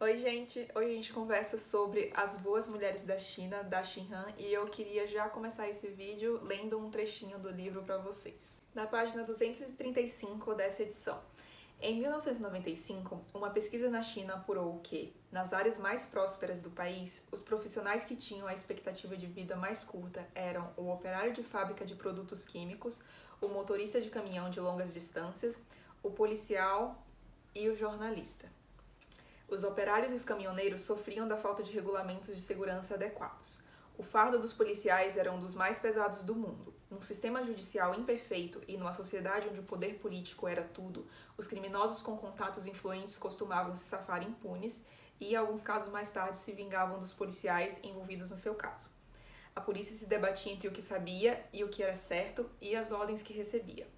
Oi, gente! Hoje a gente conversa sobre as boas mulheres da China, da Xin Han, e eu queria já começar esse vídeo lendo um trechinho do livro para vocês. Na página 235 dessa edição. Em 1995, uma pesquisa na China apurou que, nas áreas mais prósperas do país, os profissionais que tinham a expectativa de vida mais curta eram o operário de fábrica de produtos químicos, o motorista de caminhão de longas distâncias, o policial e o jornalista. Os operários e os caminhoneiros sofriam da falta de regulamentos de segurança adequados. O fardo dos policiais era um dos mais pesados do mundo. Num sistema judicial imperfeito e numa sociedade onde o poder político era tudo, os criminosos com contatos influentes costumavam se safar impunes e, em alguns casos mais tarde, se vingavam dos policiais envolvidos no seu caso. A polícia se debatia entre o que sabia e o que era certo e as ordens que recebia.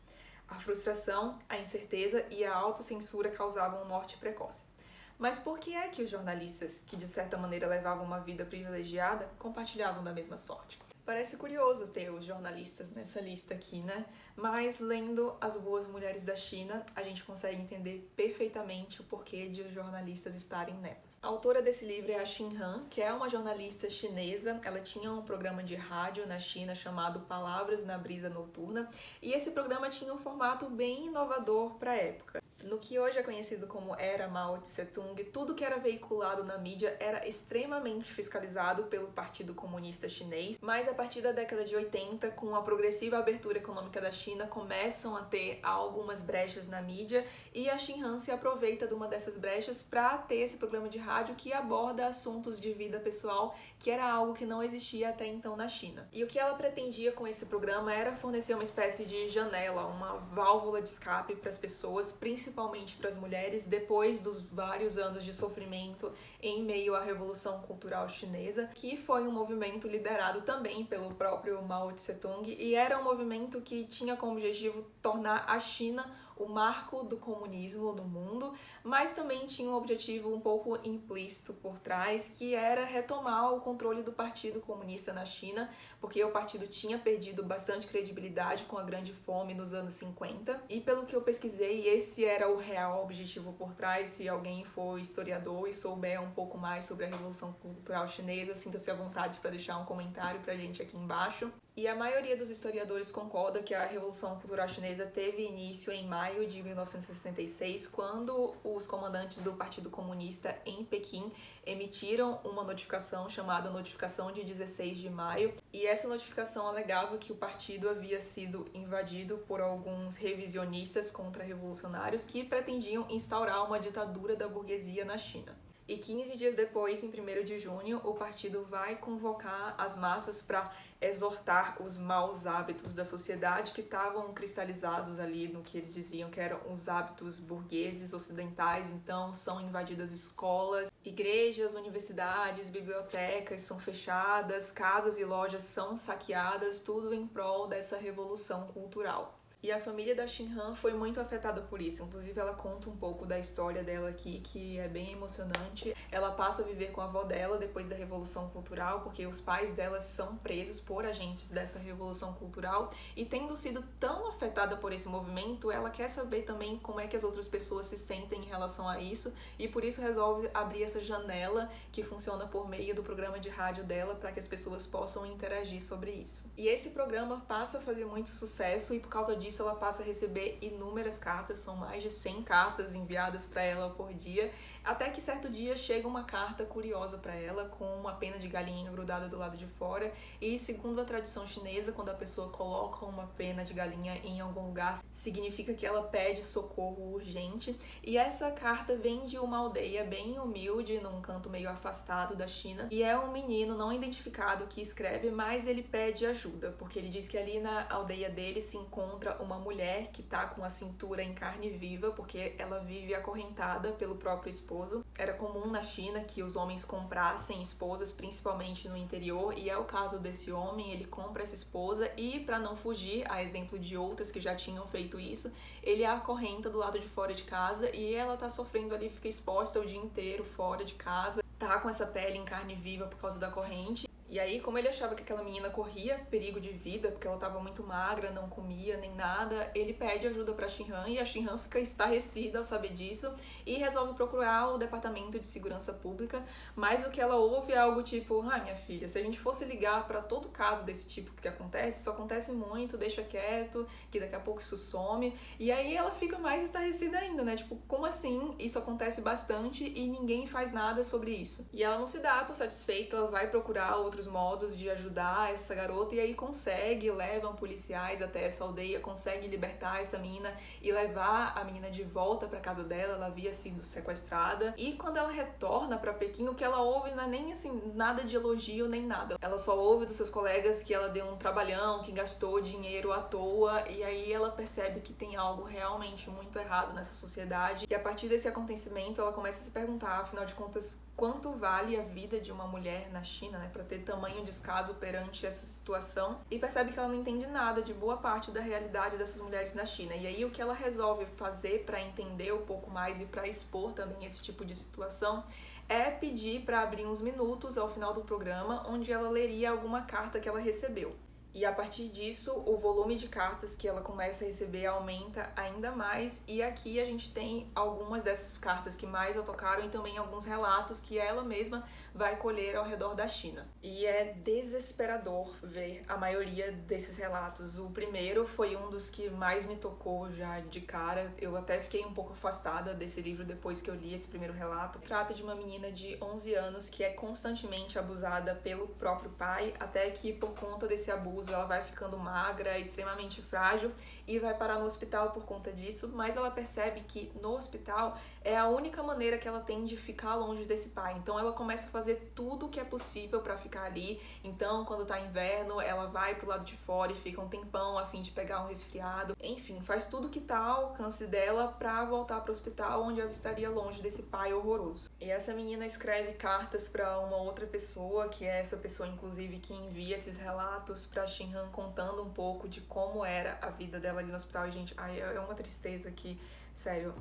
A frustração, a incerteza e a autocensura causavam morte precoce. Mas por que é que os jornalistas, que de certa maneira levavam uma vida privilegiada, compartilhavam da mesma sorte? Parece curioso ter os jornalistas nessa lista aqui, né? Mas lendo As Boas Mulheres da China, a gente consegue entender perfeitamente o porquê de os jornalistas estarem nelas. A autora desse livro é a Xin Han, que é uma jornalista chinesa. Ela tinha um programa de rádio na China chamado Palavras na Brisa Noturna, e esse programa tinha um formato bem inovador para a época. No que hoje é conhecido como Era Mao Tse-tung, tudo que era veiculado na mídia era extremamente fiscalizado pelo Partido Comunista Chinês, mas a partir da década de 80, com a progressiva abertura econômica da China, começam a ter algumas brechas na mídia, e a Xin Han se aproveita de uma dessas brechas para ter esse programa de rádio que aborda assuntos de vida pessoal, que era algo que não existia até então na China. E o que ela pretendia com esse programa era fornecer uma espécie de janela, uma válvula de escape para as pessoas, principalmente para as mulheres, depois dos vários anos de sofrimento em meio à Revolução Cultural Chinesa, que foi um movimento liderado também pelo próprio Mao Tse-tung, e era um movimento que tinha como objetivo tornar a China o marco do comunismo no mundo, mas também tinha um objetivo um pouco implícito por trás, que era retomar o controle do Partido Comunista na China, porque o partido tinha perdido bastante credibilidade com a Grande Fome nos anos 50, e pelo que eu pesquisei, esse era o real objetivo por trás. Se alguém for historiador e souber um pouco mais sobre a Revolução Cultural Chinesa, sinta-se à vontade para deixar um comentário pra gente aqui embaixo. E a maioria dos historiadores concorda que a Revolução Cultural Chinesa teve início em maio de 1966, quando os comandantes do Partido Comunista em Pequim emitiram uma notificação chamada Notificação de 16 de Maio, e essa notificação alegava que o partido havia sido invadido por alguns revisionistas contra-revolucionários que pretendiam instaurar uma ditadura da burguesia na China. E 15 dias depois, em 1º de junho, o partido vai convocar as massas para exortar os maus hábitos da sociedade que estavam cristalizados ali no que eles diziam que eram os hábitos burgueses ocidentais. Então, são invadidas escolas, igrejas, universidades, bibliotecas são fechadas, casas e lojas são saqueadas, tudo em prol dessa revolução cultural. E a família da Xin Han foi muito afetada por isso. Inclusive, ela conta um pouco da história dela aqui, que é bem emocionante. Ela passa a viver com a avó dela depois da Revolução Cultural, porque os pais dela são presos por agentes dessa Revolução Cultural. E tendo sido tão afetada por esse movimento, ela quer saber também como é que as outras pessoas se sentem em relação a isso. E por isso resolve abrir essa janela que funciona por meio do programa de rádio dela, para que as pessoas possam interagir sobre isso. E esse programa passa a fazer muito sucesso, e por causa disso ela passa a receber inúmeras cartas, são mais de 100 cartas enviadas para ela por dia, até que certo dia chega uma carta curiosa para ela com uma pena de galinha grudada do lado de fora, e segundo a tradição chinesa, quando a pessoa coloca uma pena de galinha em algum lugar, significa que ela pede socorro urgente. E essa carta vem de uma aldeia bem humilde, num canto meio afastado da China, e é um menino não identificado que escreve, mas ele pede ajuda, porque ele diz que ali na aldeia dele se encontra uma mulher que tá com a cintura em carne viva, porque ela vive acorrentada pelo próprio esposo. Era comum na China que os homens comprassem esposas, principalmente no interior, e é o caso desse homem. Ele compra essa esposa e, para não fugir, a exemplo de outras que já tinham feito isso, ele a acorrenta do lado de fora de casa, e ela tá sofrendo ali, fica exposta o dia inteiro fora de casa, tá com essa pele em carne viva por causa da corrente. E aí, como ele achava que aquela menina corria perigo de vida, porque ela estava muito magra, não comia nem nada, ele pede ajuda pra Shin-Han e a Shin-Han fica estarrecida ao saber disso e resolve procurar o Departamento de Segurança Pública, mas o que ela ouve é algo tipo: ah, minha filha, se a gente fosse ligar pra todo caso desse tipo que acontece, isso acontece muito, deixa quieto, que daqui a pouco isso some. E aí ela fica mais estarrecida ainda, né? Tipo, como assim? Isso acontece bastante e ninguém faz nada sobre isso. E ela não se dá por satisfeita, ela vai procurar outros modos de ajudar essa garota e aí consegue, levam policiais até essa aldeia, consegue libertar essa menina e levar a menina de volta para casa dela. Ela havia sido sequestrada e quando ela retorna para Pequim, o que ela ouve não é nem assim nada de elogio nem nada. Ela só ouve dos seus colegas que ela deu um trabalhão, que gastou dinheiro à toa, e aí ela percebe que tem algo realmente muito errado nessa sociedade. E a partir desse acontecimento ela começa a se perguntar, afinal de contas, quanto vale a vida de uma mulher na China, né, para ter tamanho descaso perante essa situação, e percebe que ela não entende nada de boa parte da realidade dessas mulheres na China. E aí o que ela resolve fazer para entender um pouco mais e para expor também esse tipo de situação é pedir para abrir uns minutos ao final do programa onde ela leria alguma carta que ela recebeu. E a partir disso, o volume de cartas que ela começa a receber aumenta ainda mais, e aqui a gente tem algumas dessas cartas que mais a tocaram e também alguns relatos que ela mesma vai colher ao redor da China. E é desesperador ver a maioria desses relatos. O primeiro foi um dos que mais me tocou já de cara. Eu até fiquei um pouco afastada desse livro depois que eu li esse primeiro relato. Trata de uma menina de 11 anos que é constantemente abusada pelo próprio pai, até que por conta desse abuso ela vai ficando magra, extremamente frágil e vai parar no hospital por conta disso, mas ela percebe que no hospital é a única maneira que ela tem de ficar longe desse pai. Então ela começa a fazer tudo o que é possível para ficar ali. Então, quando tá inverno, ela vai pro lado de fora e fica um tempão a fim de pegar um resfriado. Enfim, faz tudo que tá ao alcance dela para voltar pro hospital, onde ela estaria longe desse pai horroroso. E essa menina escreve cartas para uma outra pessoa, que é essa pessoa inclusive que envia esses relatos para Shin-Han, contando um pouco de como era a vida dela ali no hospital. E gente, é uma tristeza aqui, sério.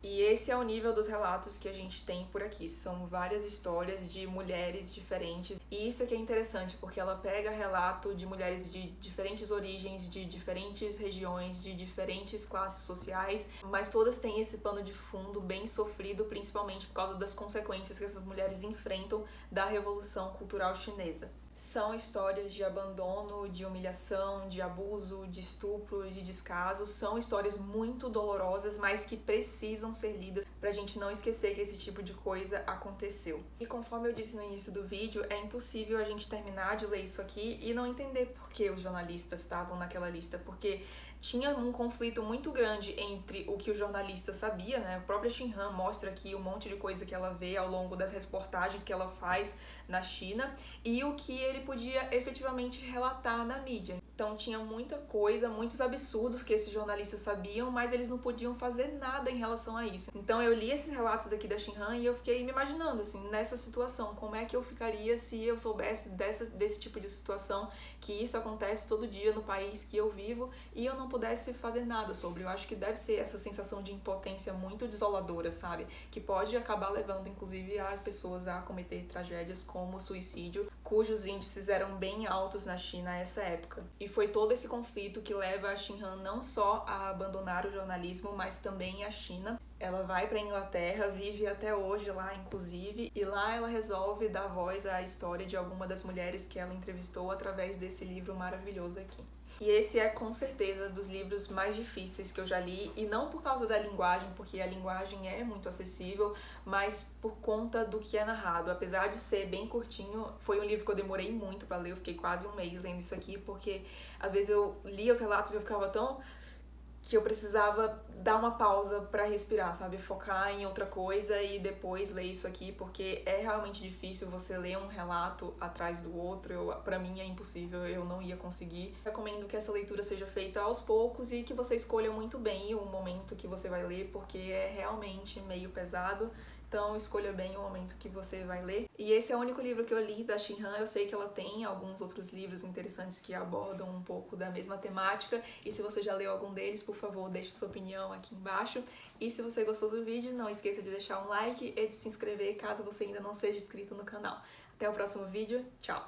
E esse é o nível dos relatos que a gente tem por aqui. São várias histórias de mulheres diferentes. E isso aqui é interessante, porque ela pega relato de mulheres de diferentes origens, de diferentes regiões, de diferentes classes sociais, mas todas têm esse pano de fundo bem sofrido, principalmente por causa das consequências que essas mulheres enfrentam da Revolução Cultural Chinesa. São histórias de abandono, de humilhação, de abuso, de estupro, de descaso. São histórias muito dolorosas, mas que precisam ser lidas pra gente não esquecer que esse tipo de coisa aconteceu. E conforme eu disse no início do vídeo, é impossível a gente terminar de ler isso aqui e não entender por que os jornalistas estavam naquela lista, porque tinha um conflito muito grande entre o que o jornalista sabia, né? A própria Shin-Han mostra aqui um monte de coisa que ela vê ao longo das reportagens que ela faz na China e o que ele podia efetivamente relatar na mídia. Então tinha muita coisa, muitos absurdos que esses jornalistas sabiam, mas eles não podiam fazer nada em relação a isso. Então eu li esses relatos aqui da Shin-Han e eu fiquei me imaginando, assim, nessa situação, como é que eu ficaria se eu soubesse desse tipo de situação, que isso acontece todo dia no país que eu vivo e eu não pudesse fazer nada sobre. Eu acho que deve ser essa sensação de impotência muito desoladora, sabe? Que pode acabar levando, inclusive, as pessoas a cometer tragédias como o suicídio, cujos índices eram bem altos na China a essa época. E foi todo esse conflito que leva a Shin-Han não só a abandonar o jornalismo, mas também a China. Ela vai para a Inglaterra, vive até hoje lá, inclusive, e lá ela resolve dar voz à história de alguma das mulheres que ela entrevistou através desse livro maravilhoso aqui. E esse é com certeza dos livros mais difíceis que eu já li, e não por causa da linguagem, porque a linguagem é muito acessível, mas por conta do que é narrado. Apesar de ser bem curtinho, foi um livro que eu demorei muito para ler, eu fiquei quase um mês lendo isso aqui, porque às vezes eu lia os relatos e eu ficava tão que eu precisava dar uma pausa para respirar, sabe? Focar em outra coisa e depois ler isso aqui, porque é realmente difícil você ler um relato atrás do outro. Para mim é impossível, eu não ia conseguir. Recomendo que essa leitura seja feita aos poucos e que você escolha muito bem o momento que você vai ler, porque é realmente meio pesado. Então escolha bem o momento que você vai ler. E esse é o único livro que eu li da Shin-Han. Eu sei que ela tem alguns outros livros interessantes que abordam um pouco da mesma temática. E se você já leu algum deles, por favor, deixe sua opinião aqui embaixo. E se você gostou do vídeo, não esqueça de deixar um like e de se inscrever caso você ainda não seja inscrito no canal. Até o próximo vídeo. Tchau!